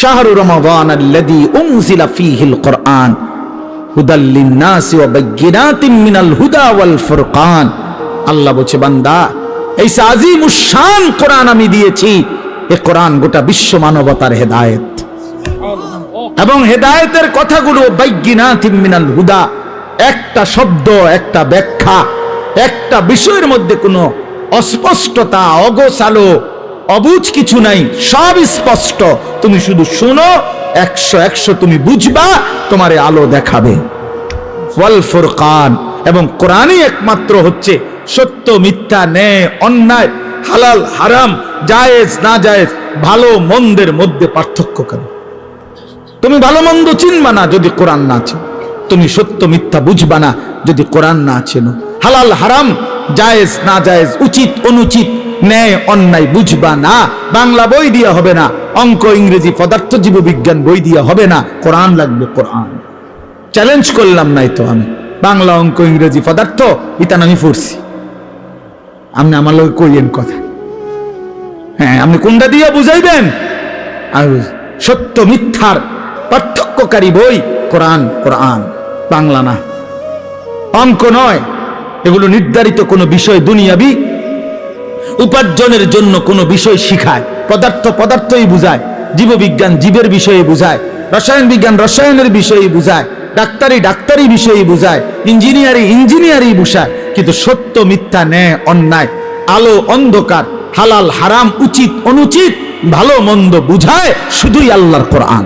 শাহরু রমাদান আল্লাযী উনজিলা ফীহিল কুরআন হুদাল লিন-নাসি ওয়া বায়্যিনাতিন মিনাল হুদা ওয়াল ফুরকান। আল্লাহ বলছে, বান্দা, এই আজিমুশ শান কোরআন আমি দিয়েছি। এই কোরআন গোটা বিশ্ব মানবতার হেদায়েত, এবং হেদায়েতের কথাগুলো বায়্যিনাতিন মিনাল হুদা, একটা শব্দ, একটা ব্যাখ্যা, একটা বিষয়ের মধ্যে কোনো অস্পষ্টতা, অগোছালো, অবুঝ কিছু নাই, সব স্পষ্ট। তুমি শুধু শোনো, 100 তুমি বুঝবা, তোমারে আলো দেখাবে। ওয়াল ফুরকান, এবং কোরআনই একমাত্র হচ্ছে সত্য মিথ্যা, ন্যায় অন্যায়, হালাল হারাম, জায়েজ না জায়েজ, ভালো মন্দের মধ্যে পার্থক্য করে। তুমি ভালো মন্দ চিনবা না যদি কোরআন না চেনো, তুমি সত্য মিথ্যা বুঝবা না যদি কোরআন না চেনো, হালাল হারাম, জায়েজ না জায়েজ, উচিত অনুচিত, ন্যায় অন্যায় বুঝবা না। বাংলা বই দিয়া হবে না, অঙ্ক ইংরেজি পদার্থ জীববিজ্ঞান বই দিয়া হবে না, কোরআন লাগবে। কোরআন চ্যালেঞ্জ করলাম নাই তো আমি, বাংলা অঙ্ক ইংরেজি পদার্থ ইতান আমি পড়ছি, আপনি আমার লোক কইয়েন কথা। হ্যাঁ, আপনি কোনটা দিয়ে বুঝাইবেন? আর সত্য মিথ্যার পার্থক্যকারী বই কোরআন, কোরআন, বাংলা না, অঙ্ক নয়। এগুলো নির্ধারিত কোনো বিষয়, দুনিয়াবি উপার্জনের জন্য কোনো বিষয় শিখায়। পদার্থ পদার্থই বুঝায়, জীববিজ্ঞান জীবের বিষয়ে বুঝায়, রসায়ন বিজ্ঞান রসায়নের বিষয়ে বুঝায়, ডাক্তারি ডাক্তারি বিষয়ে বুঝায়, ইঞ্জিনিয়ারিং ইঞ্জিনিয়ারিং বুঝায়। কিন্তু সত্য মিথ্যা, ন্যায় অন্যায়, আলো অন্ধকার, হালাল হারাম, উচিত অনুচিত, ভালো মন্দ বুঝায় শুধুই আল্লাহর কোরআন।